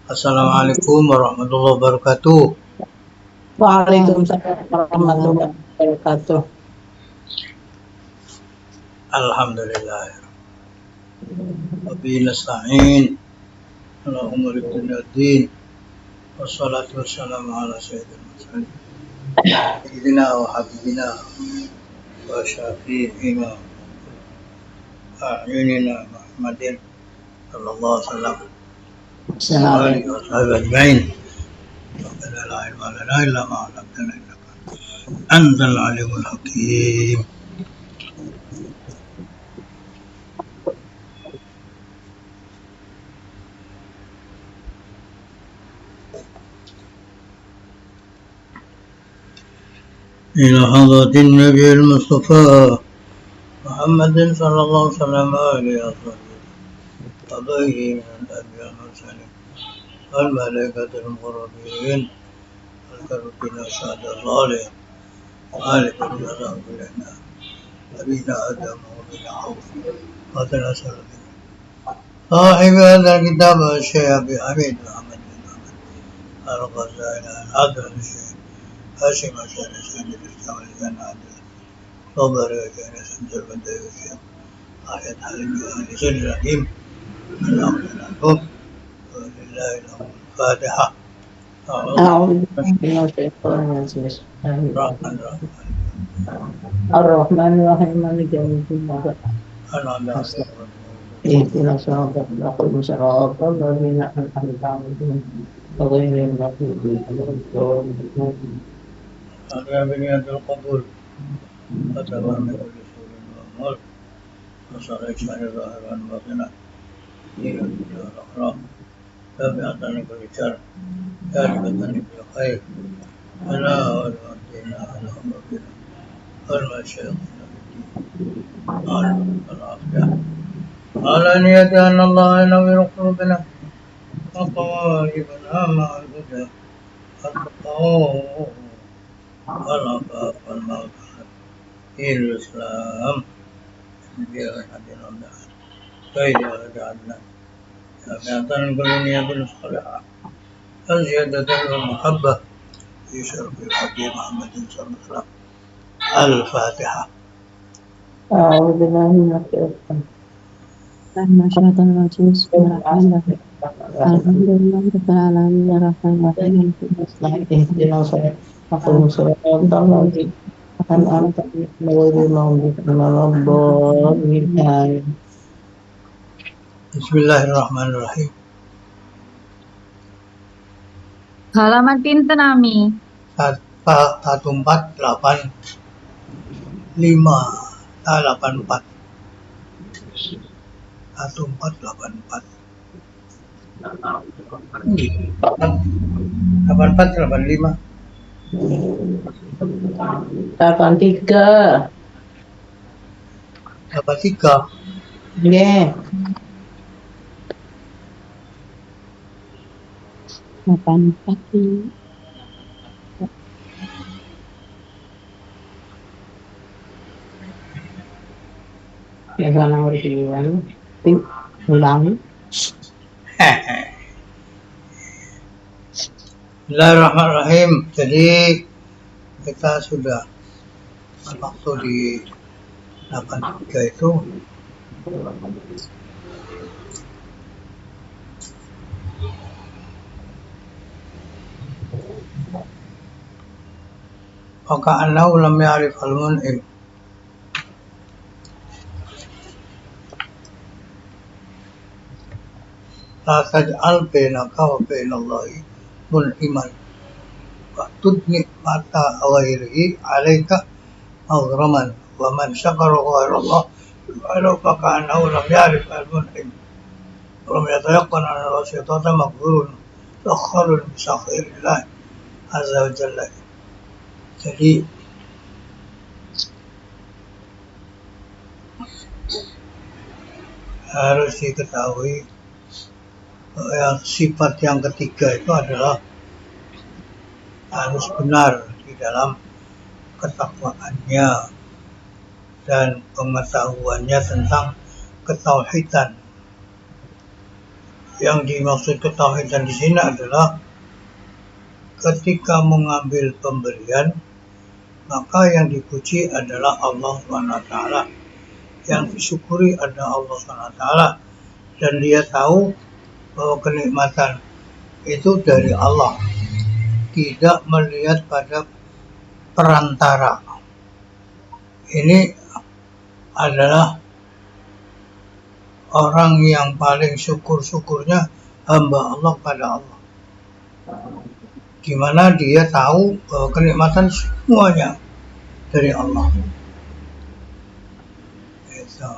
Assalamualaikum warahmatullahi wabarakatuh. Waalaikumsalam warahmatullahi wabarakatuh. Alhamdulillah. Wabillahi nasta'in. Allahumma rabbana ad-din. Wassalatu wassalamu ala sayyidil mursalin. Sayyidina wa habibina wa syafi'ina a'yunina Muhammadin sallallahu alaihi wasallam. Wa alihi wa sahbihi ajma'in. Rabbana la ilma lana illa ma 'allamtana innaka antal alimul hakim. إلى حضرة النبي المصطفى محمد صلى الله عليه وسلم وآله وصحبه وبه من الأنبياء والمرسلين والملائكة المقربين والكربين والشهداء الصالحين وآل كل رسولنا نبينا آدم وبنا حوض وتناسل بنا صاحب هذا الكتاب الشيخ أبي حميد محمد بن محمد الغزالي الحضرة الشيخ هاشم حسين سيد الإسلام والجنة صبر وكان سمسر بدأ الشيخ آية حليم وآل سر الرحيم الأمر لكم ولله الأمر الفاتحة أعوذ بالله من الشيطان الرجيم. الرحمن الرحيم الرحمن الرحيم مالك يوم الدين. اهدنا الصراط المستقيم صراط الذين أنعمت عليهم غير المغضوب عليهم ولا الضالين. أقرأ بنية القبول وتبع من كل سور وأمر وصار إجمال ظاهرا باطنا دين الدنيا والآخرة تابعة لكل شر كاتبة لكل خير فلا والدينا على ربنا والمشايخ العافية على نية أن الله ينور قلوبنا وقوالبنا مع الهدى التقوى والعفاف والمغفرة في الإسلام بغير حد الله فإذا جعلنا جامعة كل نية صالحة الزيادة والمحبة في شرف الحبيب محمد صلى الله عليه وسلم. الفاتحة. أعوذ بالله من الشيطان الرجيم. بسم الله الرحمن الرحيم. الحمد لله رب العالمين الرحمن الرحيم اهدنا صراط الذين أنعمت عليهم غير المغضوب عليهم ولا الضالين. Bismillahirrahmanirrahim. Halaman pinten Ami? 1485 84 1484 84 83. 83 Yeah. 84. Ya sana beriwan. Ulang. Bismillahirrahmanirrahim. Jadi kita sudah waktu di 83 itu وكأنه لم يعرف المنعم لا تجعل بينك وبين الله منعما وتدني مata غيره عليك مغرما ومن شكر غير الله فكأنه لم يعرف المنعم ولم يتيقن أن الوسيطة مقبول سخر بسخير الله عز وجل. Jadi harus diketahui sifat yang ketiga itu adalah harus benar di dalam ketakwaannya dan pengetahuannya tentang ketauhidan. Yang dimaksud ketauhidan di sini adalah ketika mengambil pemberian, maka yang dipuji adalah Allah SWT, yang disyukuri adalah Allah SWT, dan dia tahu bahwa kenikmatan itu dari Allah, tidak melihat pada perantara. Ini adalah orang yang paling syukur-syukurnya hamba Allah pada Allah, di mana dia tahu bahwa kenikmatan semuanya dari Allah. Itu.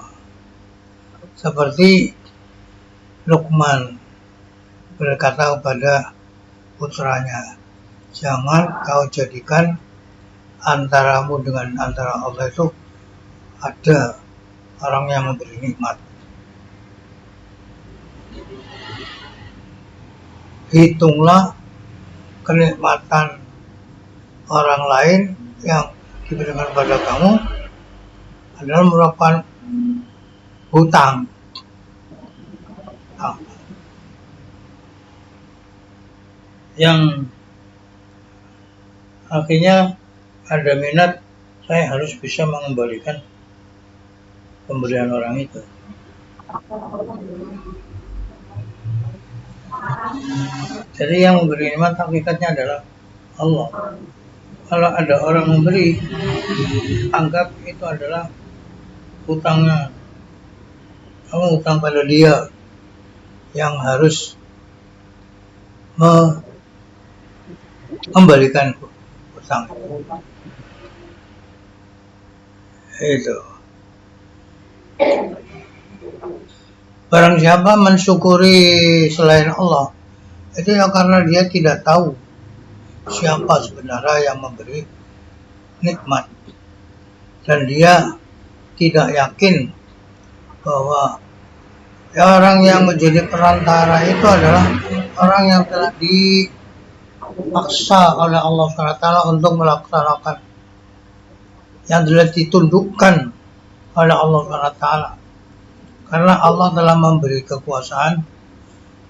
Seperti Luqman berkata kepada putranya, jangan kau jadikan antaramu dengan antara Allah itu ada orang yang memberi nikmat. Hitunglah kenikmatan orang lain yang diberikan pada kamu adalah merupakan hutang. Yang akhirnya ada minat, saya harus bisa mengembalikan pemberian orang itu. Jadi yang memberi nikmat hakikatnya adalah Allah. Kalau ada orang memberi, anggap itu adalah hutangnya. Kamu hutang pada dia yang harus mengembalikan hutang itu. Barang siapa mensyukuri selain Allah, itu ya karena dia tidak tahu siapa sebenarnya yang memberi nikmat, dan dia tidak yakin bahwa orang yang menjadi perantara itu adalah orang yang telah dipaksa oleh Allah SWT untuk melaksanakan, yang telah ditundukkan oleh Allah SWT, karena Allah telah memberi kekuasaan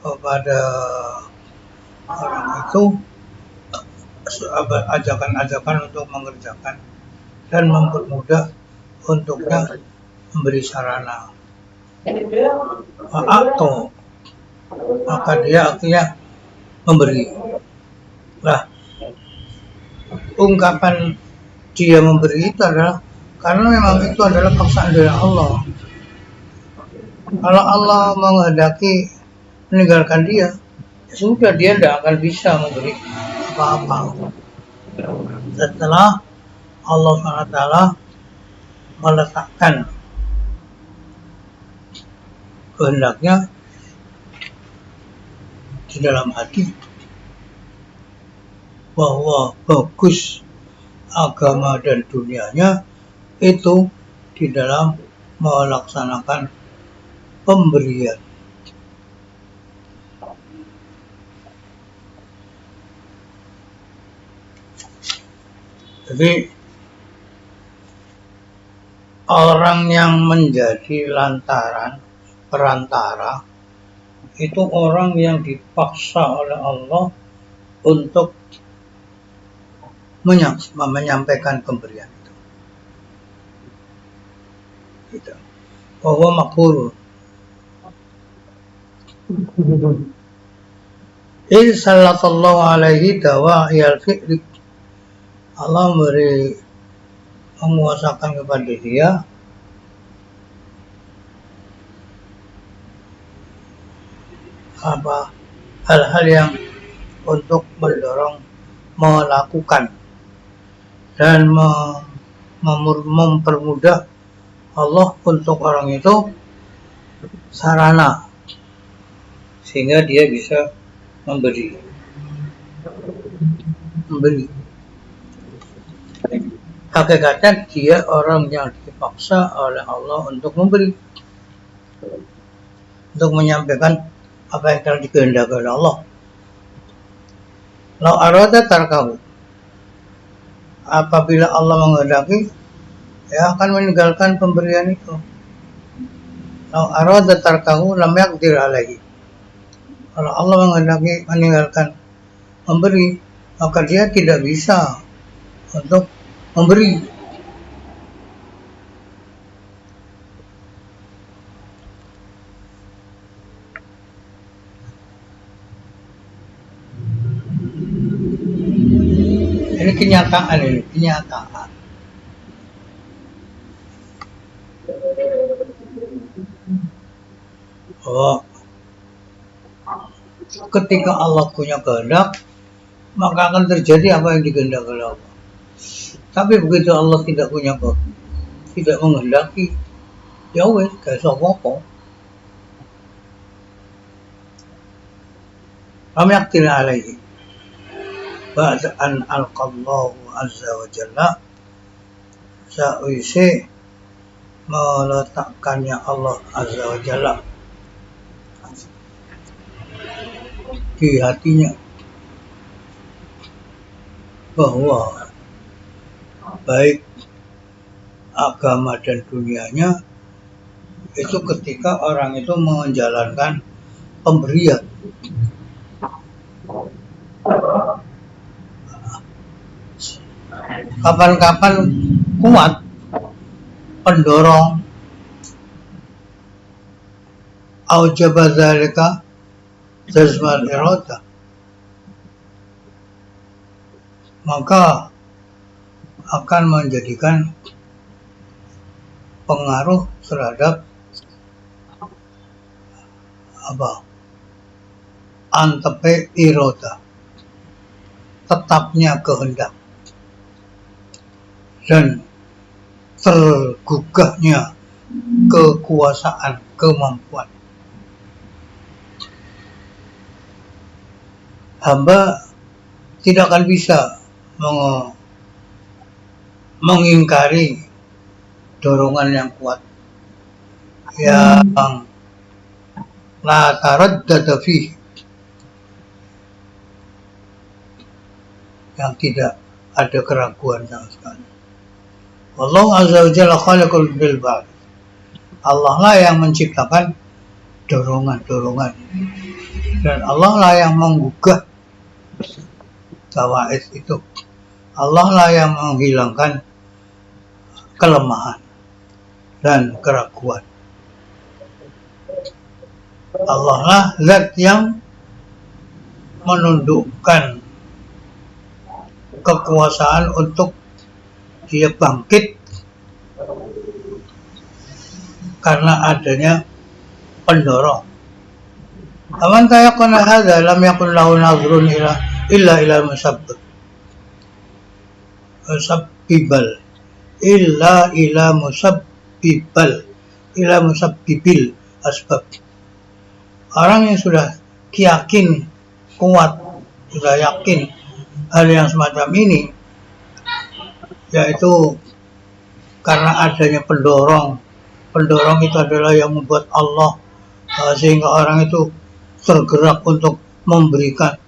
kepada orang itu ajakan-ajakan untuk mengerjakan dan mempermudah untuknya memberi sarana. Atau maka dia akhirnya memberi. Nah, ungkapan dia memberi itu adalah karena memang itu adalah paksaan dari Allah. Kalau Allah menghendaki meninggalkan dia, ya sudah, dia tidak akan bisa memberi apa-apa. Setelah Allah SWT meletakkan kehendaknya di dalam hati bahwa bagus agama dan dunianya itu di dalam melaksanakan pemberian. Jadi orang yang menjadi perantara itu orang yang dipaksa oleh Allah untuk menyampaikan pemberian itu. Gitu. Bahwa makhul. Sallallahu alaihi dawa'iyal fi'li. Allah menguasakan kepada dia hal-hal yang untuk mendorong melakukan dan mempermudah Allah untuk orang itu sarana sehingga dia bisa memberi. Hakikatnya dia orang yang dipaksa oleh Allah untuk memberi. untuk menyampaikan apa yang telah dikehendaki oleh Allah. Lau arada tarkahu, apabila Allah menghendaki, ya akan meninggalkan pemberian itu. Lau arada tarkahu lam yaqdir alaihi. Kalau Allah menghendaki meninggalkan memberi, maka dia tidak bisa untuk memberi. Ini kenyataan, ini kenyataan. Oh, ketika Allah punya kehendak, maka akan terjadi apa yang dikehendaki oleh Allah. Tapi begitu Allah tidak punya kehendak, tidak menghendaki, ya wes kayak apa-apa. Lam yaqdir alaihi ba'da an alqallahu azza wa jalla, sausai meletakkannya Allah azza wa jalla di hatinya bahwa baik agama dan dunianya itu ketika orang itu menjalankan pemberian. Kapan-kapan kuat pendorong aujaba dzalika jazmal irada, maka akan menjadikan pengaruh terhadap apa? Antepe iroda, tetapnya kehendak dan tergugahnya kekuasaan, kemampuan. Hamba tidak akan bisa mengingkari dorongan yang kuat yang la taraddada fihi, yang tidak ada keraguan sama sekali. Allah azza wa jalla khaliqul bil ba'd. Allah lah yang menciptakan dorongan-dorongan, dan Allah lah yang menggugah tawaid itu. Allah lah yang menghilangkan kelemahan dan keraguan. Allah lah zat yang menundukkan kekuasaan untuk dia bangkit karena adanya pendorong. Aman tayakun hadza lam yakun lahu nazrun illa ila musabbib. Musabbibal illa ila musabbibal ila musabbibil asbab. Orang yang sudah yakin, kuat, sudah yakin hal yang semacam ini, yaitu karena adanya pendorong. Pendorong itu adalah yang membuat Allah sehingga orang itu tergerak untuk memberikan.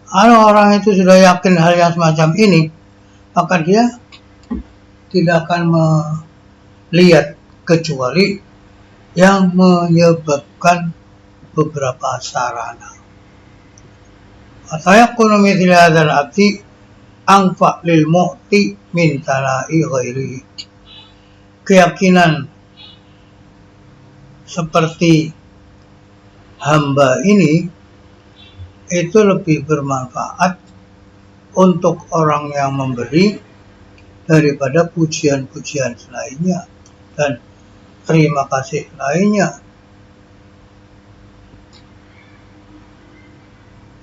Kalau orang itu sudah yakin hal yang semacam ini, maka dia tidak akan melihat kecuali yang menyebabkan beberapa sarana. Atayakunu mithli hadzal abdi anfa lil mu'ti min tala'i ghairihi. Keyakinan seperti hamba ini itu lebih bermanfaat untuk orang yang memberi daripada pujian-pujian lainnya dan terima kasih lainnya.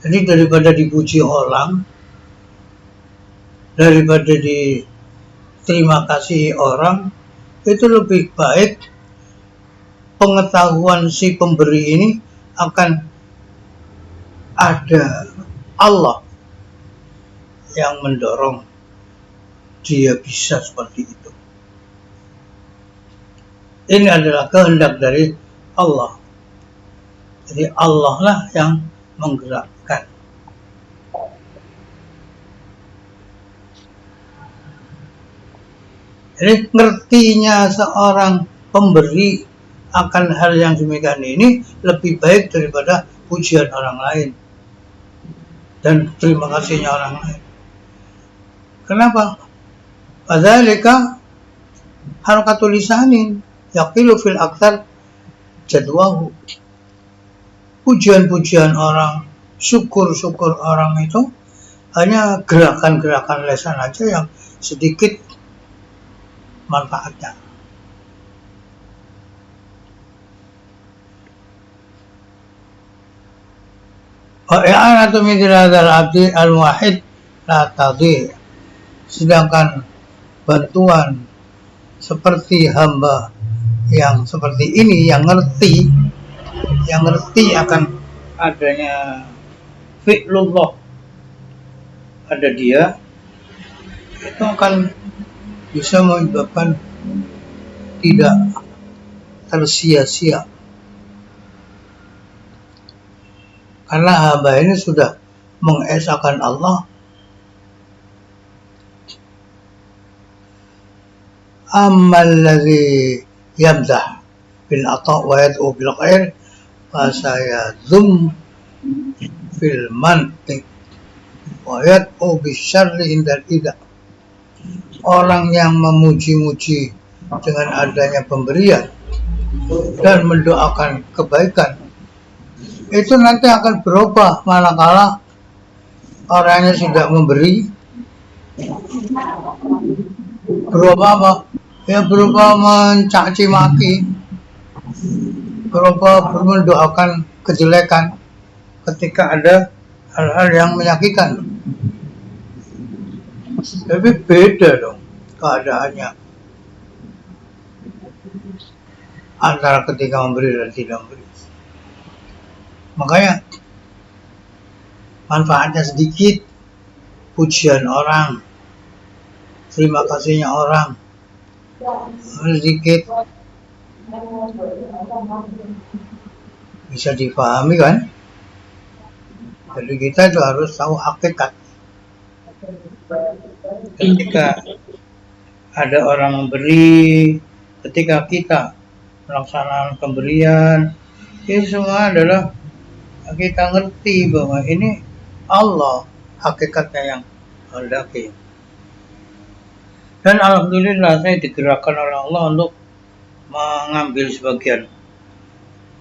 Jadi daripada dipuji orang, daripada diterima kasih orang, itu lebih baik pengetahuan si pemberi ini akan ada Allah yang mendorong dia bisa seperti itu. Ini adalah kehendak dari Allah. Jadi Allah lah yang menggerakkan. Jadi ngertinya seorang pemberi akan hal yang demikian ini lebih baik daripada pujian orang lain dan terima kasihnya orang lain. Kenapa? Padzalika harakatul lisanin yaqilu fil aktsar jadwahu. Pujian-pujian orang, syukur-syukur orang itu hanya gerakan-gerakan lesan aja yang sedikit manfaatnya. Wa'a'anatu mithli hadzal abdi al-wahid la tadhi. Sedangkan bantuan seperti hamba yang seperti ini, yang ngerti akan adanya fi'lullah pada dia, itu akan bisa menyebabkan tidak tersia-sia. Karena hamba ini sudah mengesahkan Allah. Ammal ladzi yamdah bil ata' wa yad'u bil khair fa sayadhum fil mantiq wa yad'u bis syarri indal ida. Orang yang memuji-muji dengan adanya pemberian dan mendoakan kebaikan itu nanti akan berubah manakala orangnya sudah memberi. Berubah apa? Ya berubah mencaci maki, berubah mendoakan kejelekan ketika ada hal-hal yang menyakitkan. Tapi beda dong keadaannya antara ketika memberi dan tidak memberi. Makanya manfaatnya sedikit, pujian orang, terima kasihnya orang sedikit, bisa dipahami kan? Jadi kita itu harus tahu hakikat. Ketika ada orang memberi, ketika kita melaksanakan pemberian, ini semua adalah kita ngerti bahwa ini Allah hakikatnya yang hendaki. Dan alhamdulillah saya digerakkan oleh Allah untuk mengambil sebagian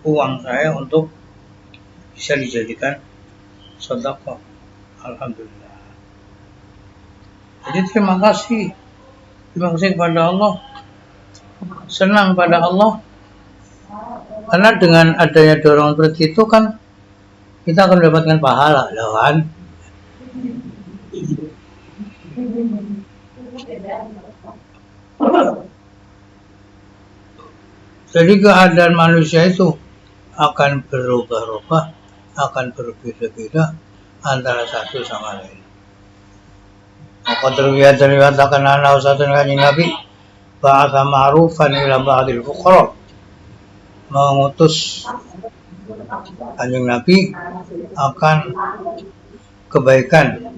uang saya untuk bisa dijadikan sedekah. Alhamdulillah. Jadi terima kasih kepada Allah, senang pada Allah, karena dengan adanya dorongan seperti itu kan kita akan mendapatkan pahala, kan? Jadi keadaan manusia itu akan berubah-ubah, akan berbeda-beda antara satu sama lain. Maka terlihat-terlihatkan anak usatun kanjeng Nabi ba'atha ma'rufan ila ba'dil fuqara, mengutus kanjeng Nabi akan kebaikan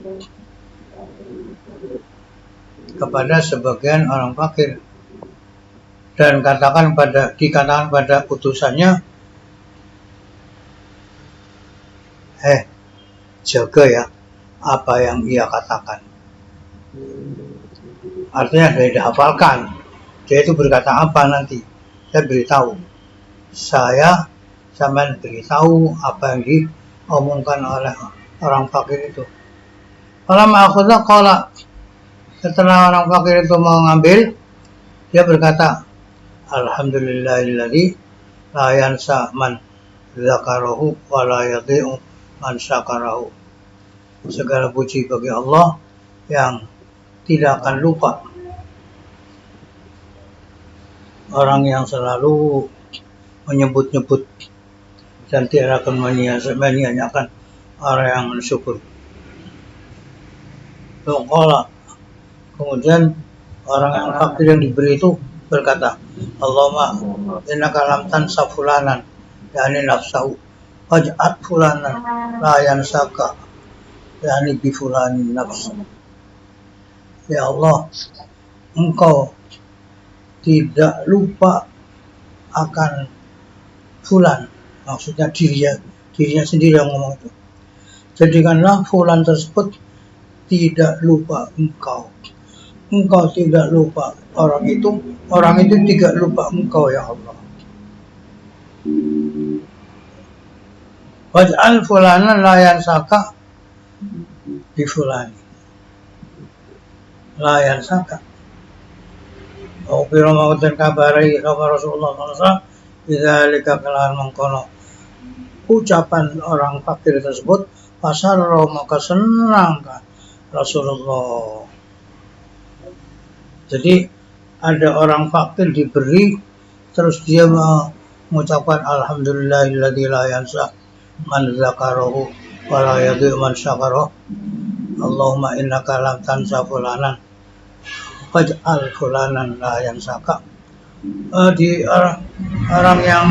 kepada sebagian orang fakir, dan dikatakan pada utusannya, jaga ya apa yang ia katakan. Artinya saya dihafalkan, dia itu berkata apa nanti saya beritahu, saya sampai beritahu apa yang diomongkan oleh orang fakir itu. Kalau ma'akhudnya qala, setelah orang fakir itu mengambil, dia berkata, alhamdulillahilladzi la yansa man dzakarahu wa la yadhi'u man syakarahu. Segala puji bagi Allah yang tidak akan lupa orang yang selalu menyebut-nyebut, dan tidak akan menyia-nyiakan orang yang mensyukur. Kemudian orang yang fakir yang diberi itu berkata, Allahumma innaka lam tansa fulanan yani nafsahu waj'al fulanan la yansaka yani bi fulanin nafs. Ya Allah, Engkau tidak lupa akan fulan, maksudnya dirinya sendiri yang ngomong itu. Jadikanlah fulan tersebut tidak lupa engkau. Engkau tidak lupa orang itu tidak lupa engkau ya Allah. Waj'al fulanan la yansaka bi fulani. La yansaka. Au bi ramadan kabari khabar Rasulullah sallallahu alaihi wasallam bidzalika kalahan mengkono. Ucapan orang fakir tersebut pasarro maka senang kan Rasulullah. Jadi ada orang fakir diberi terus dia mengucapkan alhamdulillahilladzi la yansa man zakarahu wa la yadhi man syakarahu. Allahumma innaka lam tansa fulanan faj'al fulanan la yansaka. Di orang yang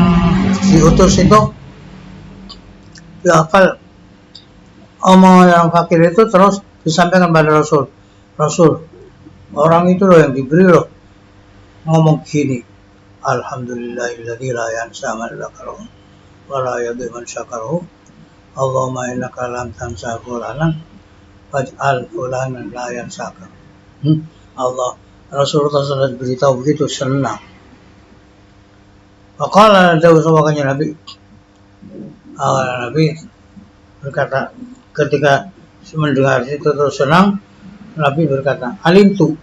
diutus itu dihafal omongan yang fakir itu terus disampaikan pada Rasul, orang itu loh yang diberi loh ngomong gini, alhamdulillahilladzi la yansa man dzakarahu wa la yadhi man syakarahu. Allahumma innaka lam tansa fulanan faj'al fulanan la yansaka. Allah, Rasulullah SAW beritahu begitu, senang. Maka ada usahakannya Nabi berkata ketika mendengar itu terus senang, Nabi berkata, alimtu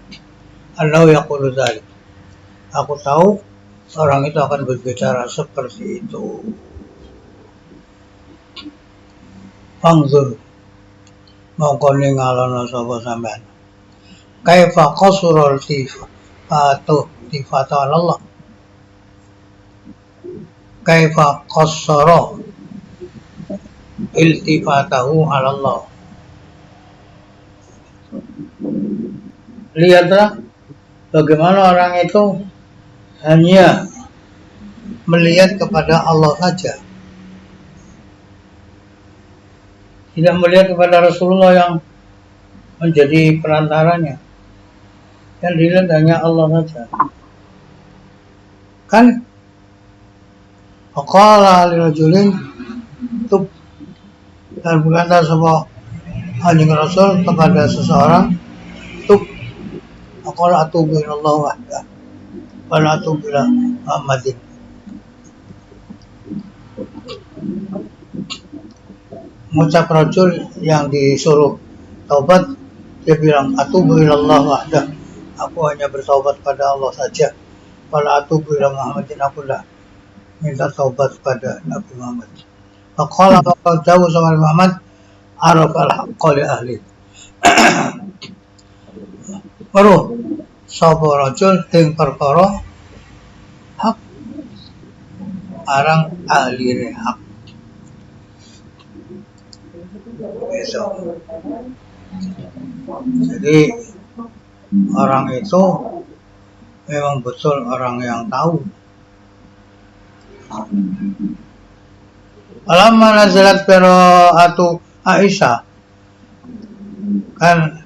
annahu yaqulu dzalik. Aku tahu orang itu akan berbicara seperti itu. Fangzur mongko ningalono sapa sampean. Kaifa qasurul tifata Allah. Kaifa qasara iltifatahu ala Allah. Lihatlah bagaimana orang itu hanya melihat kepada Allah saja, tidak melihat kepada Rasulullah yang menjadi perantaranya. Yang dilihat hanya Allah saja. Kan? Faqala lirajulin tub, dan berkata sebuah anjing Rasul kepada seseorang, tub, faqala atubu ilallah wahdah wa la atubu ila Muhammadin. Mengucap rajul yang disuruh taubat, dia bilang atubu ilallah wahdah, aku hanya bertaubat pada Allah saja. Wala atubu ila Muhammadin, aku lah minta taubat pada Nabi Muhammad. Faqala faqal jauh sama Muhammad arafal haqqa li ahli. Baru sapa rajul ing perkara hak arang ahli hak. Itu. Jadi orang itu memang betul orang yang tahu. Alamma nazalat qiraatu Aisyah, kan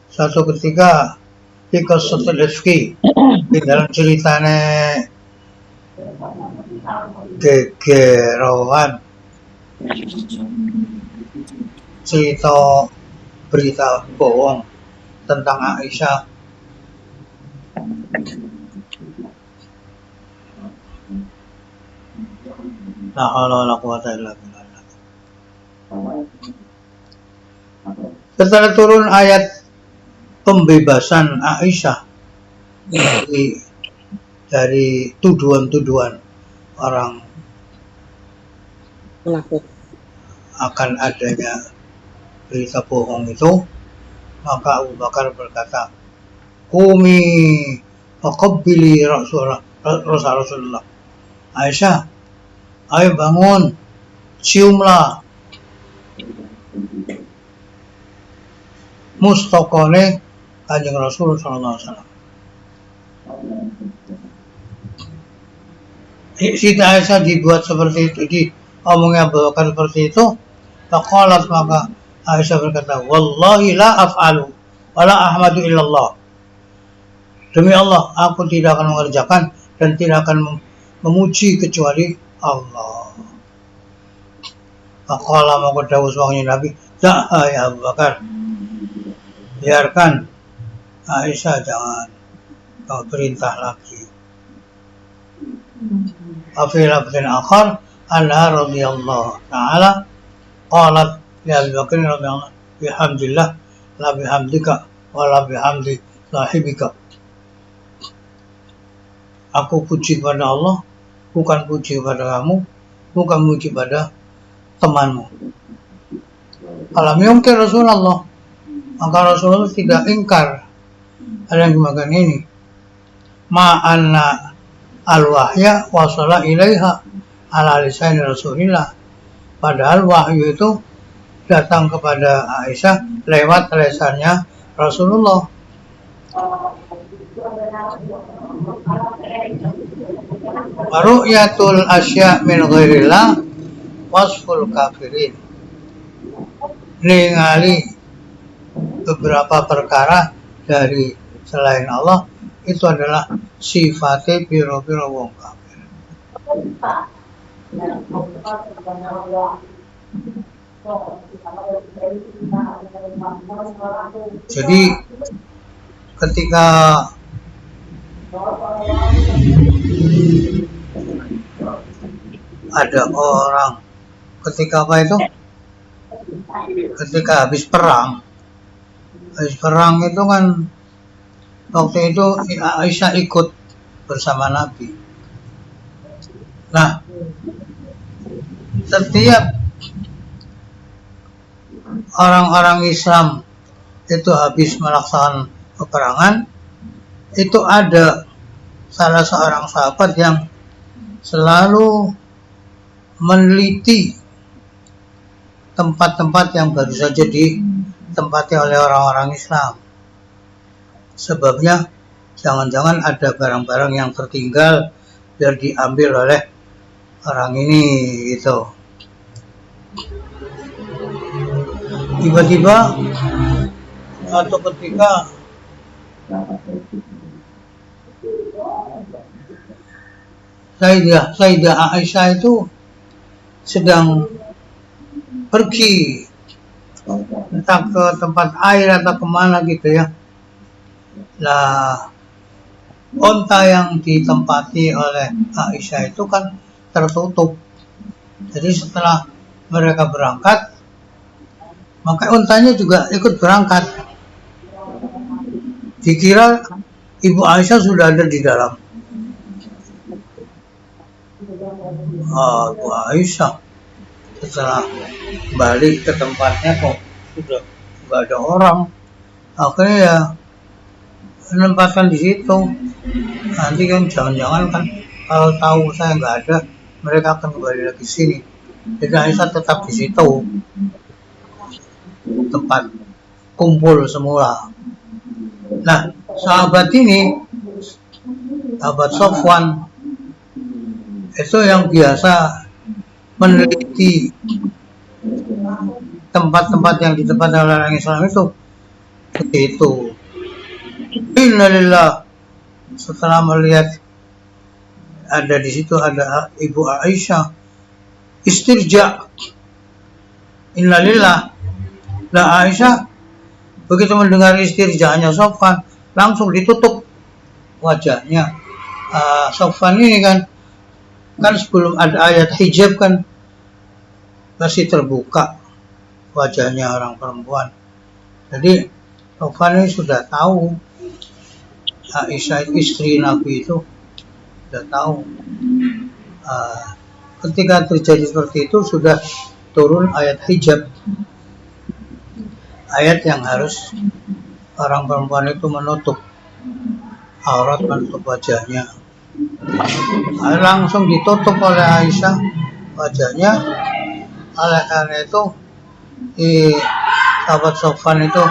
suatu ketika di qissatul ifki, di dalam ceritanya gegerowan, cerita berita bohong tentang Aisyah. La haula wala quwwata illa billah. Setelah turun ayat pembebasan Aisyah dari tuduhan-tuduhan orang akan adanya berita bohong itu, maka Abu Bakar berkata, "Qumi faqabbili Rasulullah." Aisyah, ayo bangun, ciumlah mustaqone Kanjeng Rasul sallallahu alaihi wasallam. Siti Aisyah dibuat seperti itu, omongnya Abu Bakar seperti itu, faqalat, maka Aisyah berkata, wallahi la af'alu wala ahmadu illallah. Demi Allah, aku tidak akan mengerjakan dan tidak akan memuji kecuali Allah. Faqala, maka dawuh suaminya Nabi, "Dah ya Abu Bakar, biarkan Aisyah, jangan kau perintah lagi." Afi lafzin akhar anha radhiyallahu ta'ala qalat li Abi Bakar radhiyallahu bihamdillah la bihamdika wa la bihamdi sahibika. Aku puji pada Allah, bukan puji pada kamu, bukan puji pada temanmu. Alam yungkir Rasulullah, maka Rasulullah tidak ingkar ada yang dimakan ini. Ma'anna al-wahya wasala ilaiha ala lisan Rasulillah. Padahal wahyu itu datang kepada Aisyah lewat lisannya Rasulullah. Ru'yatul asya min ghairillah wasful kafirin. Ningali beberapa perkara dari selain Allah itu adalah sifatnya piro-piro wong kafir. Jadi ketika ada orang, ketika apa itu? Ketika habis perang itu kan waktu itu Aisyah ikut bersama Nabi. Nah, setiap orang-orang Islam itu habis melaksanakan peperangan, itu ada salah seorang sahabat yang selalu meneliti tempat-tempat yang baru saja ditempati oleh orang-orang Islam. Sebabnya jangan-jangan ada barang-barang yang tertinggal biar diambil oleh orang ini gitu. Tiba-tiba atau ketika Sayyidah Aisyah itu sedang pergi entah ke tempat air atau kemana gitu ya. Lah, onta yang ditempati oleh Aisyah itu kan tertutup. Jadi setelah mereka berangkat, maka ontanya juga ikut berangkat. Dikira Ibu Aisyah sudah ada di dalam. Ibu Aisyah setelah balik ke tempatnya kok sudah nggak ada orang. Akhirnya ya menempatkan di situ. Nanti kan jangan-jangan kan kalau tahu saya nggak ada, mereka akan kembali lagi sini. Jadi Aisyah tetap di situ, tempat kumpul semula. Nah, sahabat ini, sahabat Sofwan, itu yang biasa meneliti tempat-tempat yang ditempati oleh orang Islam itu begitu. Innalillah, setelah melihat ada di situ ada Ibu Aisyah, istirja. Innalillah, lah Aisyah begitu mendengar istirjanya Sofwan langsung ditutup wajahnya. Sofwan ini kan sebelum ada ayat hijab kan masih terbuka wajahnya orang perempuan. Jadi Sofwan ini sudah tahu Aisyah istri Nabi itu sudah tahu. Ketika terjadi seperti itu sudah turun ayat hijab, ayat yang harus orang perempuan itu menutup aurat, menutup wajahnya. Langsung ditutup oleh Aisyah wajahnya. Oleh karena itu sahabat Sofwan itu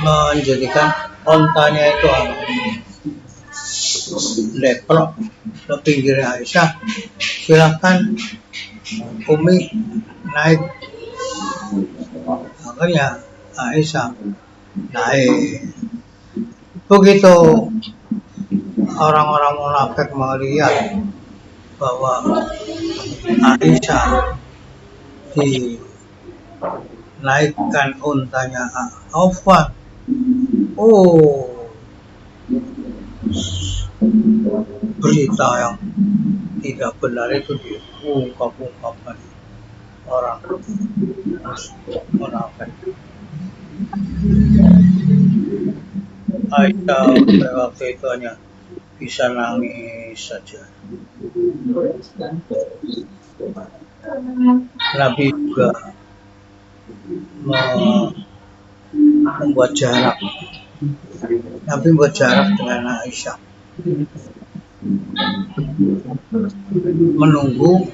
menjadikan ontanya itu leplok ke pinggirnya Aisyah. Silahkan Umi naik, makanya Aisyah naik. Begitu orang-orang munafik melihat bahwa Aisyah dinaikkan untanya Aufan, oh, berita yang tidak benar itu diungkap-ungkapkan orang munafik. Aisyah waktu itu hanya bisa nangis saja. Nabi juga membuat jarak. Nabi membuat jarak dengan Aisyah, menunggu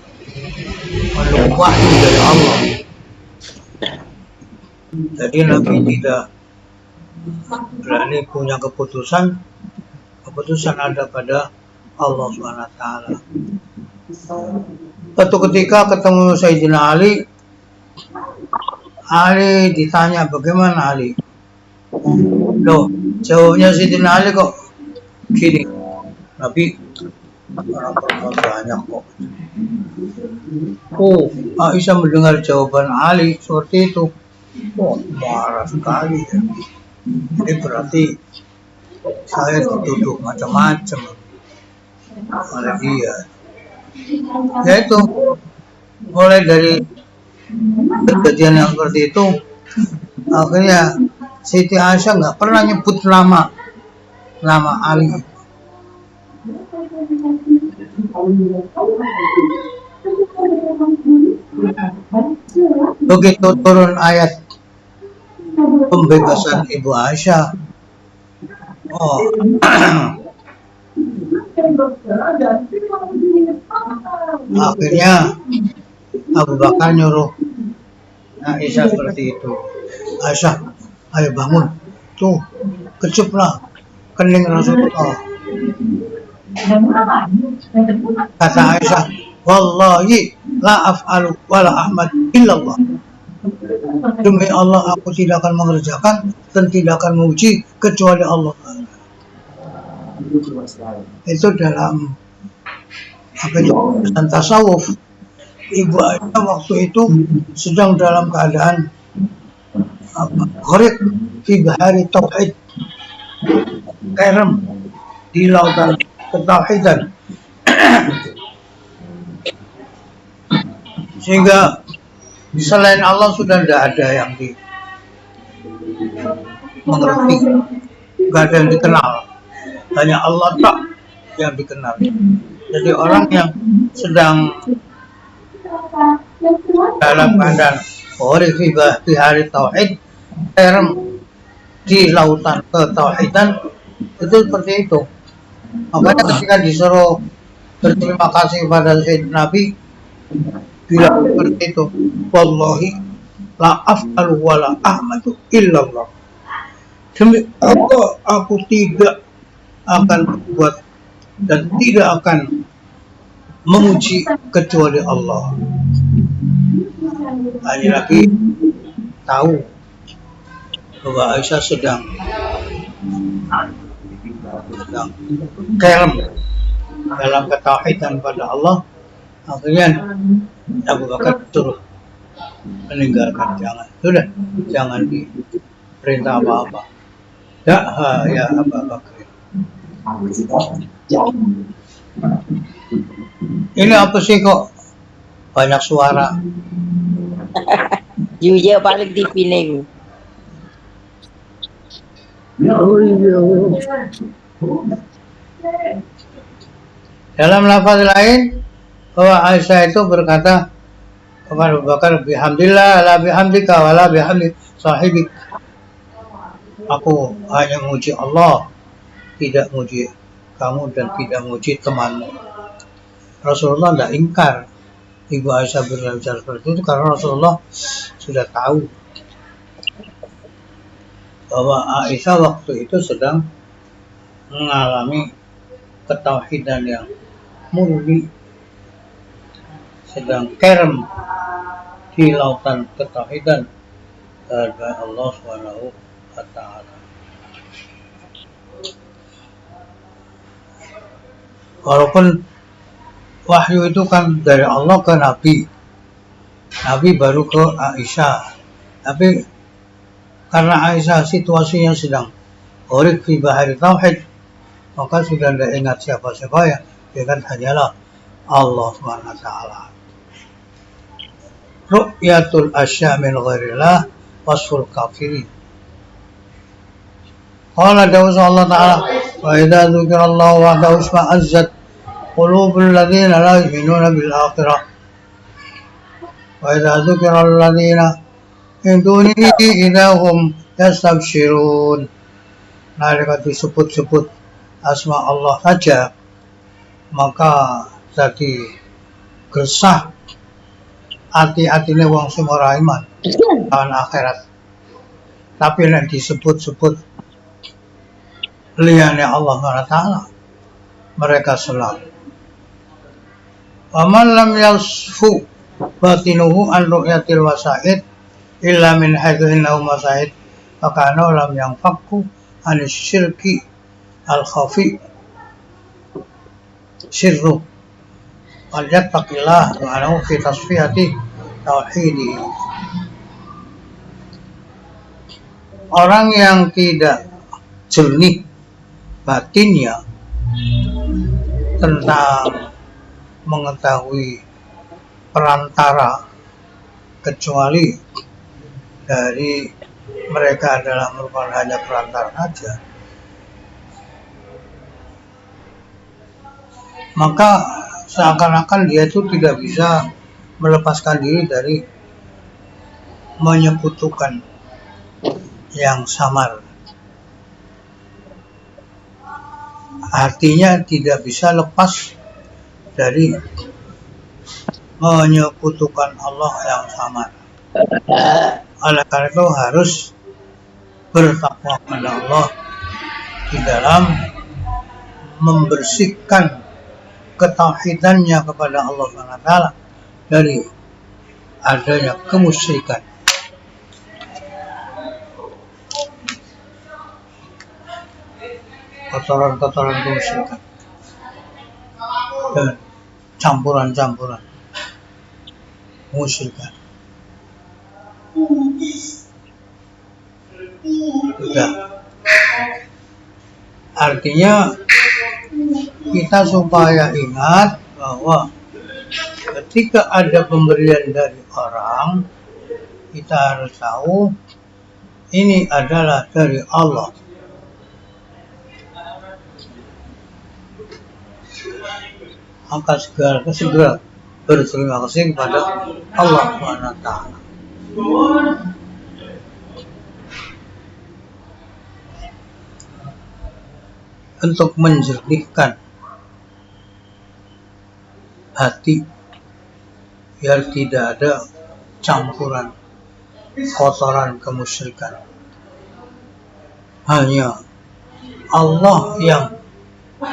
wahyu dari Allah. Jadi Nabi tidak berani punya keputusan ada pada Allah SWT. Suatu ketika ketemu Sayyidina Ali ditanya bagaimana Ali. Loh, jawabnya Sayyidina Ali kok gini, Nabi, orang perempuan banyak kok. Oh, Aisyah mendengar jawaban Ali seperti itu, oh, marah sekali. Jadi berarti saya dituduh macam-macam oleh dia. Ya itu, mulai dari kejadian yang seperti itu, akhirnya Siti Aisyah nggak pernah nyebut nama Ali. Begitu turun ayat pembebasan Ibu Aisyah, oh, akhirnya Abu Bakar nyuruh Aisyah seperti itu. Aisyah, ayo bangun, tuh kecuplah kening Rasulullah. Kata Aisyah, wallahi la af'alu wala ahmad illallah. Demi Allah aku tidak akan mengerjakan dan tidak akan memuji kecuali Allah. Itu dalam apa itu dan tasawuf. Ibu Aisyah waktu itu sedang dalam keadaan gharq fi bahari tauhid, kerem di lautan ketauhidan, sehingga selain Allah sudah tidak ada yang mengerti, tidak ada yang dikenal, hanya Allah tak yang dikenal. Jadi orang yang sedang dalam keadaan di hari tauhid, kerem di lautan ketauhidan, itu seperti itu. Makanya ketika disuruh berterima kasih pada Sayyidina Nabi, bilang seperti itu, wallahi la af'alu wa la ahmadu illallah. Demi Allah aku tidak akan berbuat dan tidak akan memuji kecuali Allah. Ali lagi tahu bahwa Aisyah sedang kerem dalam ketauhidan pada Allah. Akhirnya Abu Bakar suruh meninggalkan, jangan diperintah apa-apa. Ya Abu Bakar. Ini apa sih kok banyak suara? Juja paling dipilih. Dalam lafaz lain bahwa Aisyah itu berkata kepada Abu Bakar, bihamdillah la bihamdika wala bihamdi sahibik. Aku hanya memuji Allah, tidak memuji kamu dan tidak memuji temanmu. Rasulullah tidak ingkar Ibu Aisyah berbicara seperti itu karena Rasulullah sudah tahu bahwa Aisyah waktu itu sedang mengalami ketauhidan yang murni, sedang kerem di lautan ketauhidan dari Allah Subhanahu wa Ta'ala. Walaupun wahyu itu kan dari Allah ke Nabi, Nabi baru ke Aisyah, tapi karena Aisyah situasinya sedang urip fi bahari tauhid, maka sudah tidak ingat siapa-siapa ya, ingat hanyalah Allah Subhanahu wa Ta'ala. Ru'yatul asya min ghairillah wasful kafirin. Qala dawsa Allah Ta'ala wa idza dzukirallahu wahdahu isma'azzat qulubul ladzina la yu'minuna bil akhirah wa idza dzukiral ladzina min dunihi idahum yastabshirun. Nalika disebut-sebut asma Allah saja, maka jadi gersah hati-hatine wong sing ora iman lawan akhirat. Tapi nek disebut-sebut liyane Allah SWT, mereka senang. Wa man lam yasfu batinuhu an ru'yatil wasaid illa min haitsu innahu masaid fakana lam yanfaqu an syirki al khafi sirru wal yattaqillah subhanahu fi tasfiyati tauhidi. Orang yang tidak jernih batinnya tentang mengetahui perantara, kecuali dari mereka adalah merupakan hanya perantara saja, maka seakan-akan dia itu tidak bisa melepaskan diri dari menyekutukan yang samar. Artinya tidak bisa lepas dari menyekutukan Allah yang samar. Oleh karena itu harus bertakwa kepada Allah di dalam membersihkan ketauhidannya kepada Allah SWT dari adanya kemusyrikan. Kotoran-kotoran kemusyrikan dan campuran-campuran kemusyrikan. Sudah. Artinya kita supaya ingat bahwa ketika ada pemberian dari orang, kita harus tahu ini adalah dari Allah. Maka segera berterima kasih kepada Allah SWT. Untuk menjernihkan hati biar tidak ada campuran kotoran kemusyrikan. Hanya Allah yang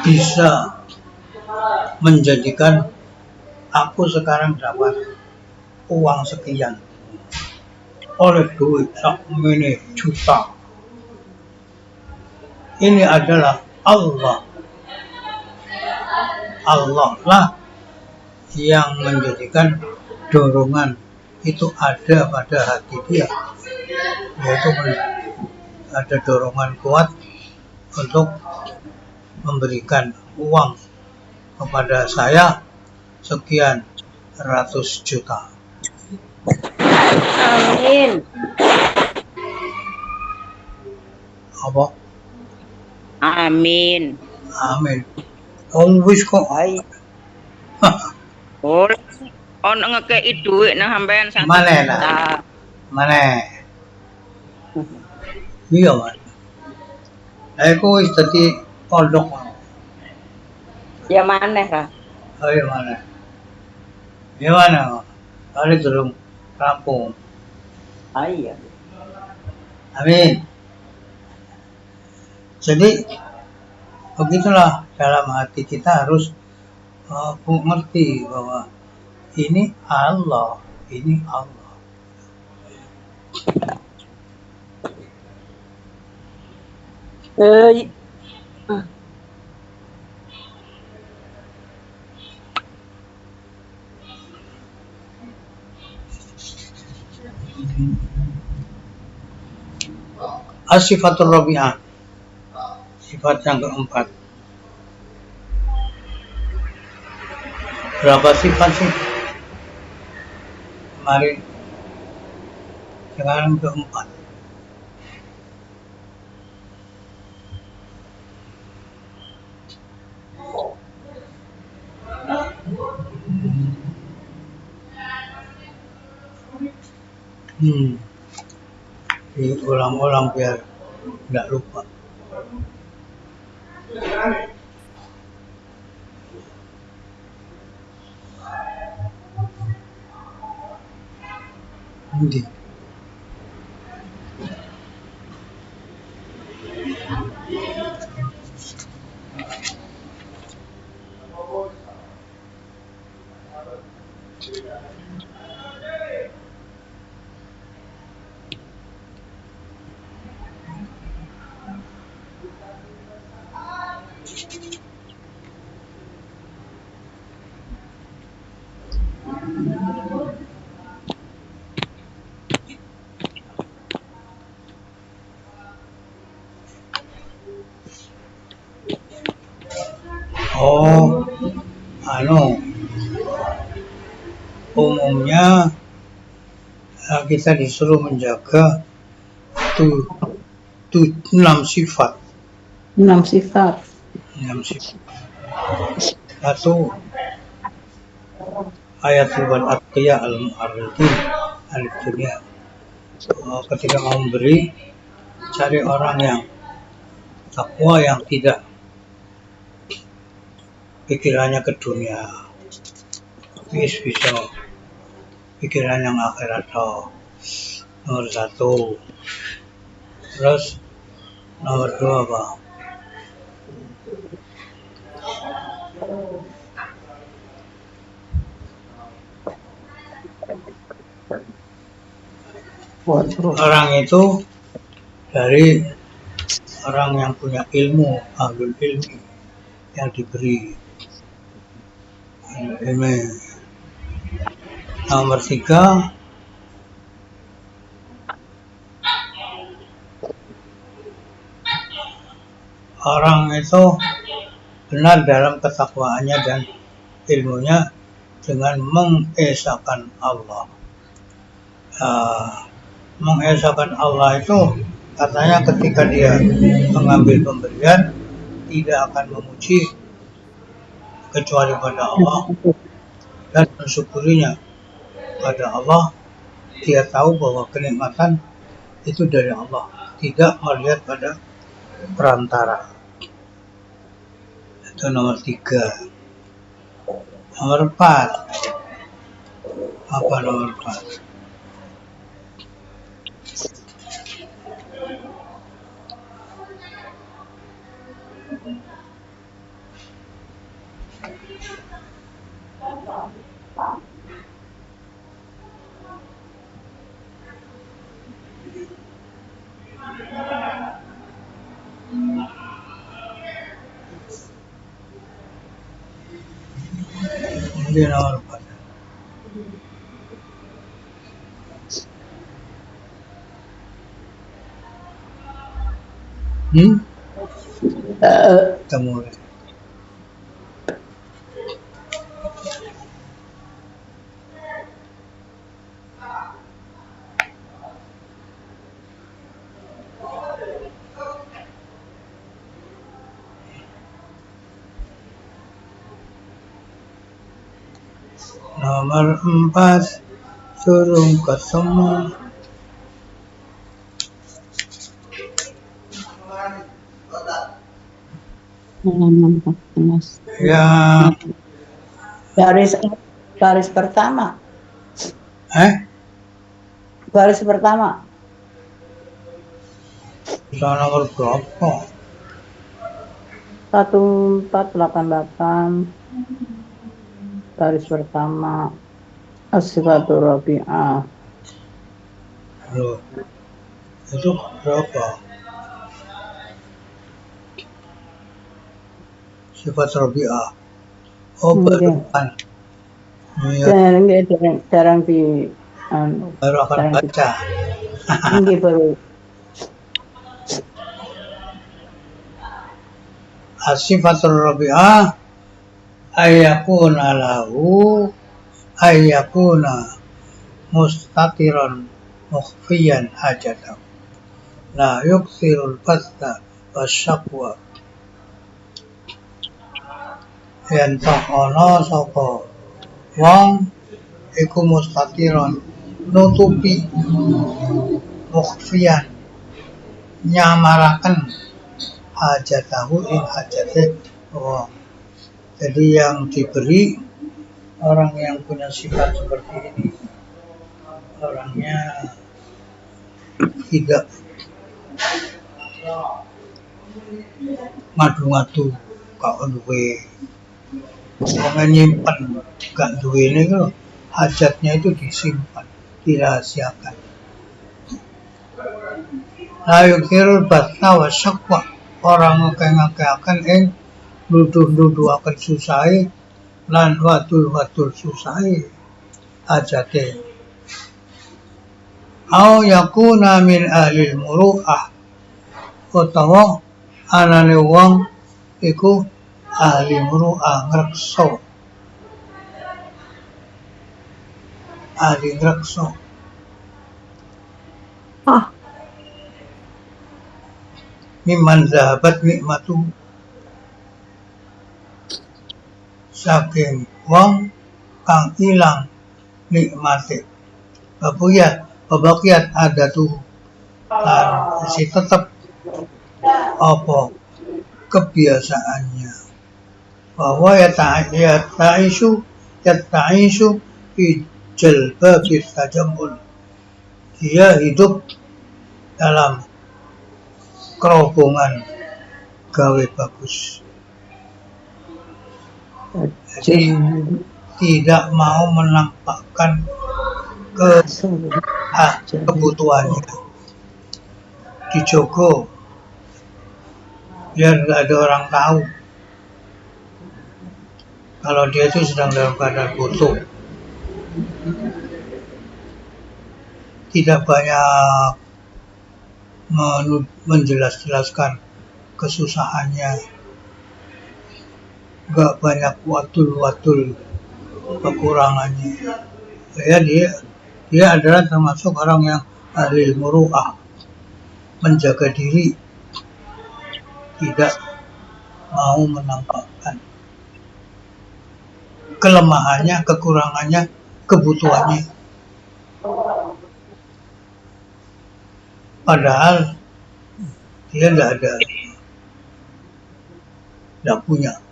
bisa menjadikan aku sekarang dapat uang sekian oleh duit sakmene juta. Ini adalah Allah. Allah lah yang menjadikan dorongan itu ada pada hati dia, yaitu ada dorongan kuat untuk memberikan uang kepada saya sekian ratus juta. Amin. Apa? Amin. Amin. Om wis kok. Hai. Ora ono ngekeki dhuwit nang sampean sak. Mana lah? Mana? Iya, Mas. Aku wis dadi pondok. Ya maneh ra. Oh, iya mana? Gimana? Kali durung rampung. Iya. Amin. Jadi begitulah dalam hati kita harus mengerti bahwa Ini Allah. Ini Allah. As-sifatul rabi'ah. Sifat yang keempat. Berapa sifat sih? Kemarin. Sekarang keempat. Diulang-ulang biar tidak lupa. Nanti. Oh, umumnya kita disuruh menjaga 6 sifat. 6 sifat. 6 sifat. Satu, ayatul atqiyah al-mu'arridin al-dunia. Ketika mau memberi, cari orang yang takwa, yang tidak pikirannya ke dunia, bisa pikiran yang akhirat. Nomor 1. Terus nomor 2 apa? Orang itu dari orang yang punya ilmu, ahlul ilmi, yang diberi ilmu. Nomor 3, orang itu benar dalam ketakwaannya dan ilmunya dengan mengesahkan Allah. Mengesahkan Allah itu katanya ketika dia mengambil pemberian tidak akan memuji kecuali pada Allah dan mensyukurinya pada Allah. Dia tahu bahwa kenikmatan itu dari Allah, tidak melihat pada perantara. Itu nomor 3. Nomor 4. Apa nomor 4? Ini nomor 4. Kita mulai. Nomor 4, suruh ketemu. Halaman 14. Ya. Baris pertama. Baris pertama. Bisa nomor berapa? 1488. Baris pertama. As-sifatu rabi'ah. Loh, itu berapa? Sifat Rabi'ah. Oh, Iya. barusan. Iya, Dan enggak jarang di baru akan jarang di baca. ini baru Sifatul Rabi'ah ayyakuna lahu ayyakuna mustatiran mukhfiyan hajatahu la yuksirul basta wasyakwa yen takono sapa wong iku mustatiran nutupi mukhfiyan nyamaraken hajatahu ing hajate wong. Jadi yang diberi orang yang punya sifat seperti ini, orangnya tidak ngadu-ngadu kalau duwe wong nyimpen gak duwe ini lho, hajatnya itu disimpan, dirahasiakan. La yukirul batna wa syakwa, orang ngake-ngakeaken ing nuduh-nuduhaken susahe lan watul-watul susahe hajate. Au yakuna min ahlil muru'ah, utawa anane wong iku ahli muru'ah, ngrekso. Ahli ngrekso. Mimman zahabat nikmatu, saking wong kang ilang nikmate. Babakiyat adatu, lan si tetep apa kebiasaannya. Bahwa yata'ishu fi jalbabis tajamul, dia hidup dalam kerobongan gawe bagus. Jadi tidak mau menampakkan kebutuhannya, dijogo biar nggak ada orang tahu kalau dia itu sedang dalam keadaan butuh. Tidak banyak menjelaskan kesusahannya, nggak banyak watul kekurangannya. Ya, dia adalah termasuk orang yang ahli muru'ah, menjaga diri, tidak mau menampakkan kelemahannya, kekurangannya, kebutuhannya. Padahal dia tidak punya.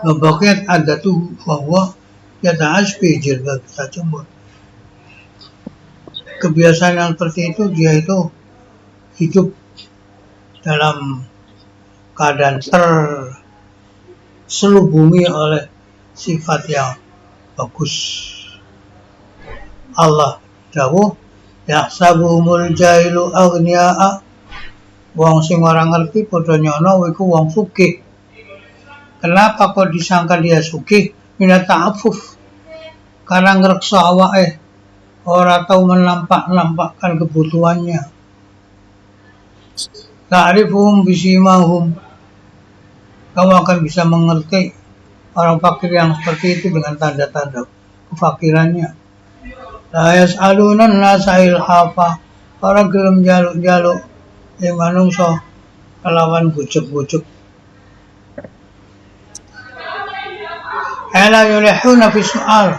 Ngebakit ada tuh bahwa yata'ash fi jilbab tajamul. Kebiasaan yang seperti itu, dia itu hidup dalam keadaan terselubungi oleh sifat yang bagus. Allah dawuh, yahsabuhumul jahilu aghniya'a, wong sing ora ngerti padha nyono iku wong sugih. Kenapa kok disangka dia sugih? Minat ta'afuf, karena ngrekso awake, ora tau menampakkan kebutuhannya. Ta'rifuhum bisimahum, kamu akan bisa mengerti orang fakir yang seperti itu dengan tanda-tanda kefakirannya. La yas'alunan nasa ilhafa, orang gelem jaluk-jaluk yang manungso kelawan bujuk-bujuk. Ala yulihuna fi soal,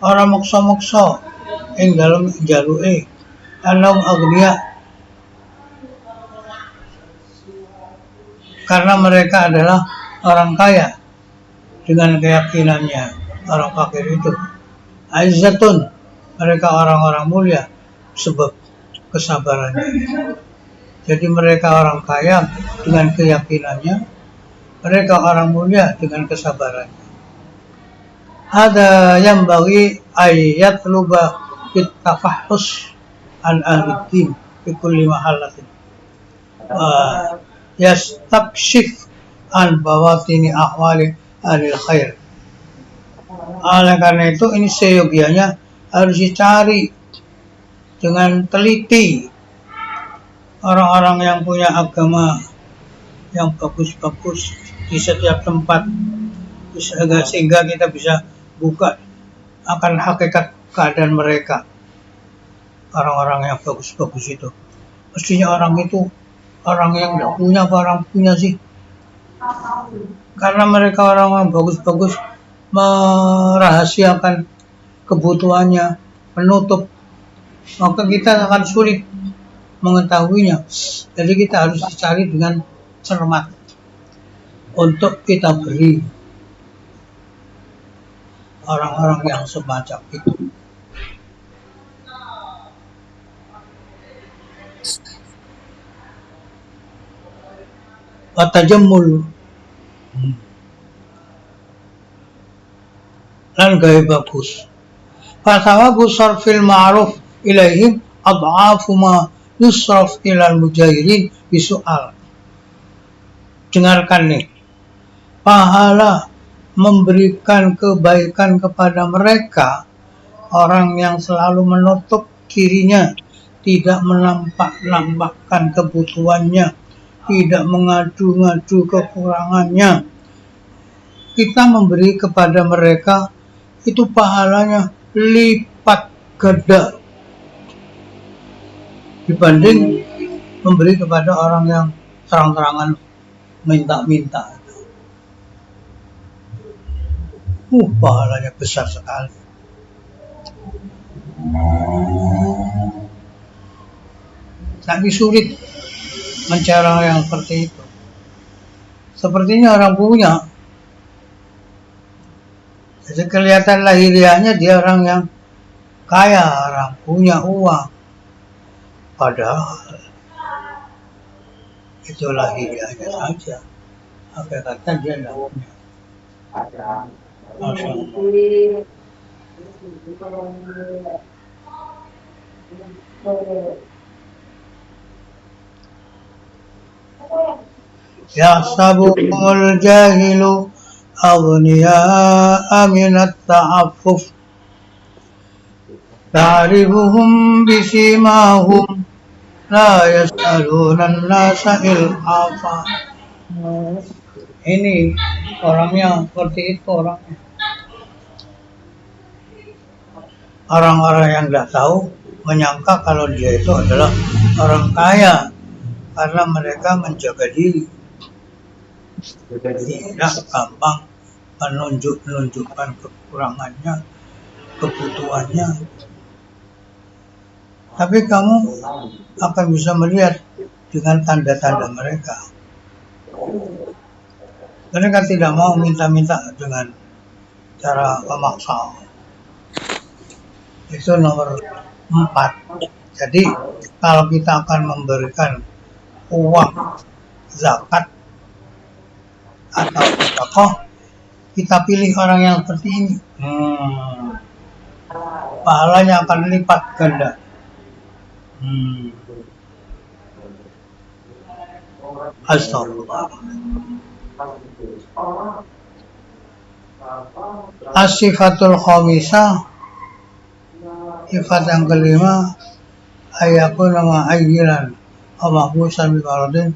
orang mokso-mokso yang dalam jaluke anam agniya, karena mereka adalah orang kaya dengan keyakinannya orang fakir itu. Aizzatun, mereka orang-orang mulia sebab kesabarannya. Jadi mereka orang kaya dengan keyakinannya, mereka orang mulia dengan kesabarannya. Hada yang bagi ayat luba bitafahus an ahliddin fi kulli mahallatin wa yastabshif an bawatini ahwali ahli khair. Oleh karena itu ini seyogianya harus dicari dengan teliti orang-orang yang punya agama yang bagus-bagus di setiap tempat, sehingga kita bisa buka akan hakikat keadaan mereka. Orang-orang yang bagus-bagus itu mestinya orang itu orang yang tidak punya apa orang punya sih, karena mereka orang yang bagus-bagus merahasiakan kebutuhannya, menutup, maka kita akan sulit mengetahuinya. Jadi kita harus dicari dengan cermat untuk kita beri orang-orang yang semacam itu. Watajamul lan gawe bagus. Fasawabu sarfil ma'ruf ilaihim ad'afu ma yusraf ilal mujahirin bisu'al. Dengarkan nih, pahala memberikan kebaikan kepada mereka, orang yang selalu menutup dirinya, tidak menampak-nampakkan kebutuhannya, tidak mengadu-ngadu kekurangannya, kita memberi kepada mereka itu pahalanya lipat ganda dibanding memberi kepada orang yang terang-terangan minta-minta. Pahalanya besar sekali. Tapi sulit mencari orang yang seperti itu. Sepertinya orang punya. Jadi kelihatan lahiriahnya dia orang yang kaya, orang punya uang. Padahal itu lahiriahnya saja. Hakikatnya dia tidak punya. Masya Allah. Yahsabuhumul jahilu aghniya'a minat ta'affuf ta'rifuhum bisimahum la yas'aluna an-nasa ilhafa. Ini orangnya seperti itu orangnya. Orang-orang yang tidak tahu menyangka kalau dia itu adalah orang kaya karena mereka menjaga diri, tidak gampang menunjukkan kekurangannya, kebutuhannya. Tapi kamu akan bisa melihat dengan tanda-tanda mereka. Mereka tidak mau minta-minta dengan cara memaksa. Itu nomor 4. Jadi kalau kita akan memberikan uang zakat atau sedekah, kita pilih orang yang seperti ini. Pahalanya akan lipat ganda. Astagfirullah. As-sifatul khamisah, sifat yang kelima, ayakun nama ayyilan aw mahbusan bi maradin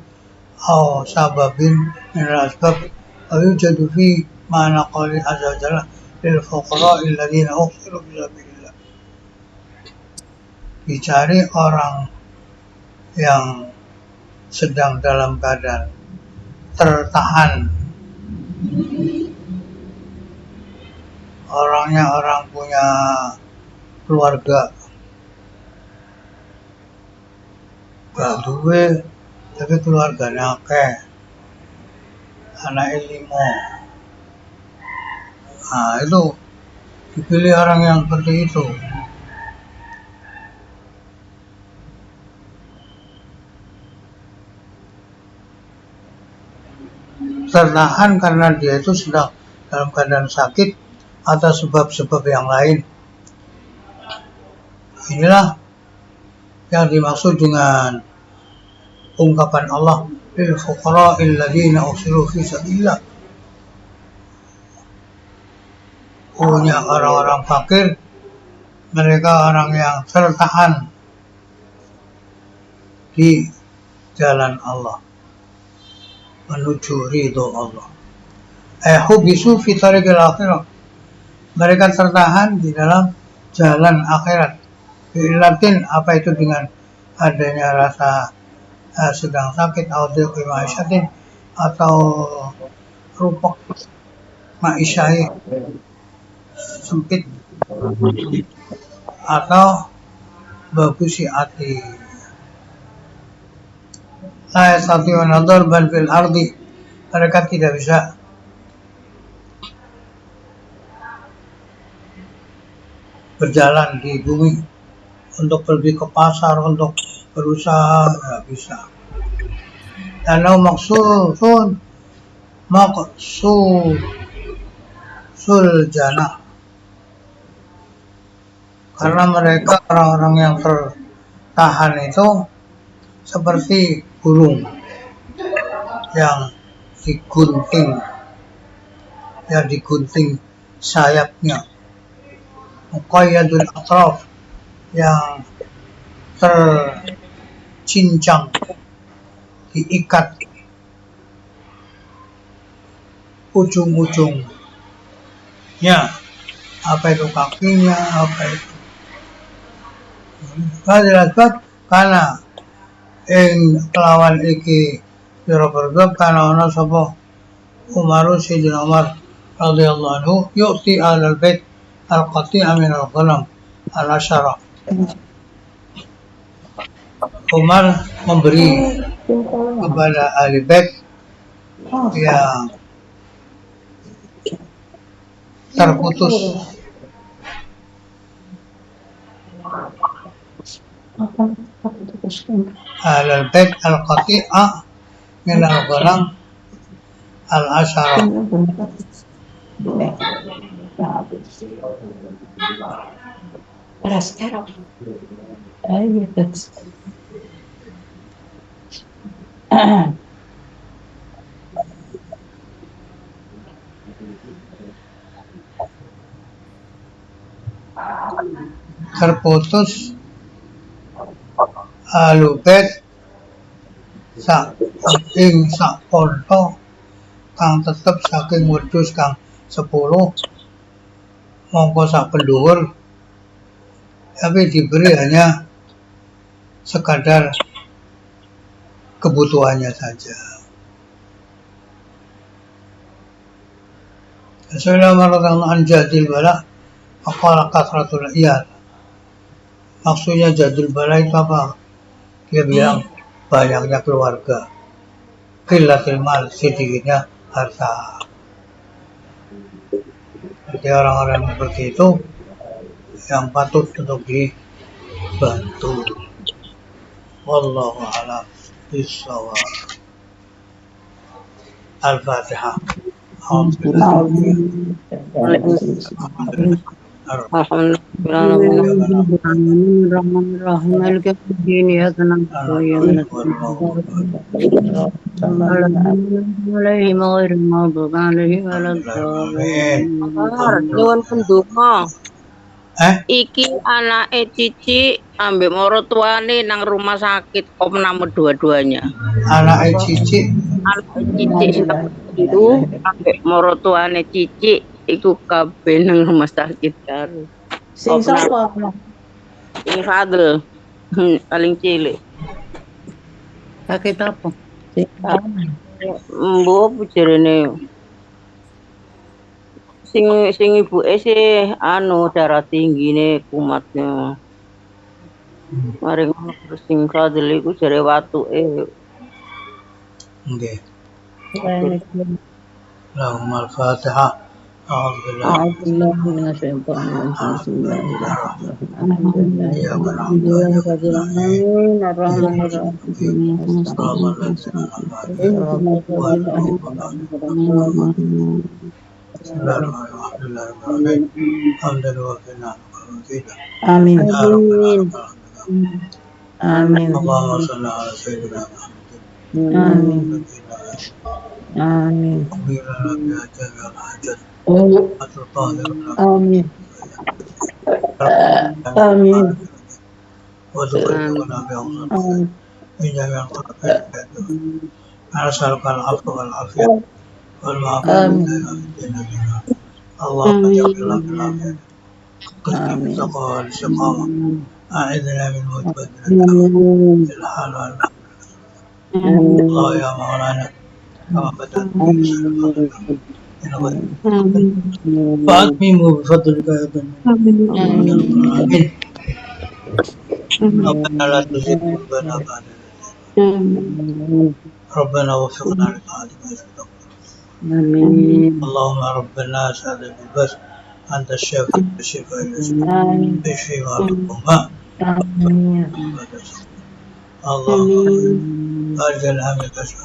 aw sababin min al-asbab aw yujadu fi ma'na qawli azza wa jalla lil fuqara'i alladziina uhsiru fi sabilillah. Dicari orang yang sedang dalam keadaan tertahan, orangnya orang punya keluarga, gak duwe tapi keluarganya akeh, anak 5. Nah itu dipilih orang yang seperti itu. Tertahan karena dia itu sedang dalam keadaan sakit atau sebab-sebab yang lain. Inilah yang dimaksud dengan ungkapan Allah lil fuqara'il ladzina usiru fi sabilillah. Punya orang-orang fakir, mereka orang yang tertahan di jalan Allah menuju ridho Allah. Hubisu fi tariqil akhirah. Mereka tertahan di dalam jalan akhirat. Ilatin, apa itu dengan adanya rasa sedang sakit atau maisyatin atau rupok ma'isyai sempit atau bagusi hati. La yastati'una darban fil ardi, mereka tidak bisa berjalan di bumi untuk pergi ke pasar, untuk berusaha, nggak bisa. Karena maksusun maksusul jannah, karena mereka orang-orang yang tertahan itu seperti burung yang digunting sayapnya, muqayyadul atraf, yang tercincang, diikat ujung-ujungnya, apa itu kakinya, apa itu. Karena kelawan iki sira berbab kana ana sapa Umar Sayyidina Umar radhiyallahu anhu yu'ti alal bait al-qati'a min al-ghanam al-asyara. Umar memberi kepada ahli bait yang terputus alal bait al-qati'a min al-ghanam al-asyara. Terputus alubet saking saponto kang tetep saking wedhus kang 10 mongko sak pendhuwur, tapi diberi hanya sekadar kebutuhannya saja. Assalamualaikum anjadil bala aqala kasratul iyad. Maksudnya jadul bala itu apa? Dia bilang banyaknya keluarga, qillatil mal, sedikitnya harta. Jadi orang-orang seperti itu yang patut untuk dibantu. Wallahu a'lam bishawab. Al-Fatihah. Nyuwun pendonga. Iki anake Cici ambek maratuane nang rumah sakit opname dua-duanya. Anake Cici itu ambek maratuane Cici iku kabeh nang rumah sakit karo. Sing sapa? Ini Fadl paling cilik. Sakit apa? Mbok pujerene sing ibuke sih darah tinggine kumatnya. Mari ngono terus sing Fadl iku jare watuke. Nggih. Lahumul Fatihah. Bismillahirrahmanirrahim. Hamdan wa qina al-muzida. Amin. Ya Rabbal alamin. Amin. Allahumma salli ala sayyidina Muhammadin. Amin. Amin. Qbila lana jami' al-hajat. Atul qahir lana. Amin. Amin. Wa tuqiduna bi awsat. Min jami' al-qahir. Arsalka al-afwa wal-afiyah. Wal-ma'afiyah. اللهم اجعلنا بالعافية قسم بالتقوى والاستقامة أعذنا من موجبات النعمة في الحال والمحل الله يا مولانا كما بدأت فأتمموا بفضلك يا آمين ربنا لا تزغ قلوبنا بعد ربنا وفقنا لطاعتك اللهم رب الناس هذا بالبس أنت الشافي الشفاء اشفي مرضانا اللهم أرجل هم كشف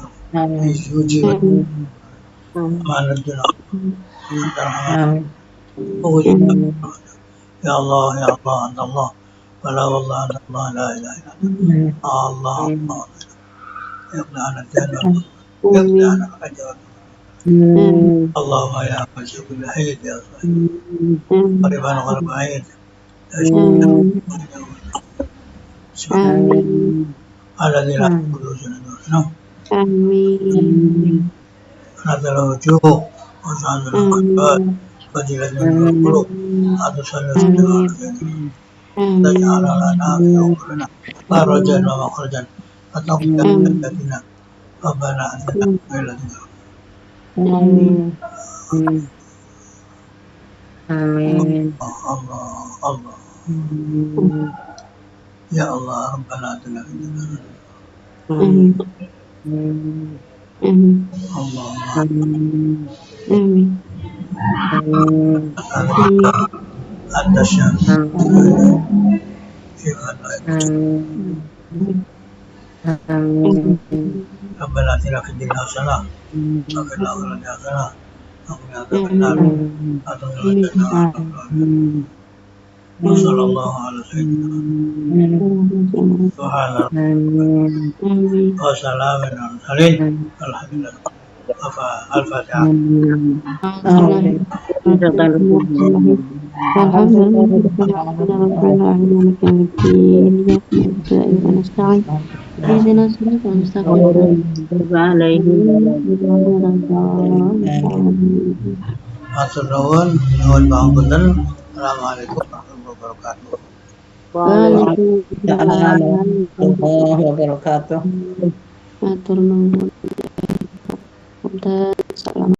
يجيب ما ندنا يا الله يا الله أنت الله ولا والله أنت الله لا إله إلا أنت الله الله يقضي عن الدين يقضي عن الحجر اللهم يا مجيب الحيد يا صاحب قريبا غرب عيد الذين يقولون جنة نزل وجوه وسعد الأقبال فضيلة من القلوب أتصل تجعل لنا في أمورنا فرجا ومخرجا فتقبل حياتنا ربنا أتنا من لدنك Amin. الله الله يا الله ربنا اتنا في الدنيا اللهم انت الشمس في ربنا اتنا في الدنيا حسنه وفي الاخره حسنه وقنا عذاب النار وصلى الله على سيدنا سبحان ربك وسلام على المرسلين الحمد لله الفاتحة الحمد لله رب العالمين مالك يوم الدين إياك نعبد وإياك نستعين اهدنا الصراط المستقيم Matur nuwun, nuwun pangapunten. Assalamualaikum warahmatullahi wabarakatuh. Waalaikumsalam warahmatullahi wabarakatuh. Matur nuwun. Salam.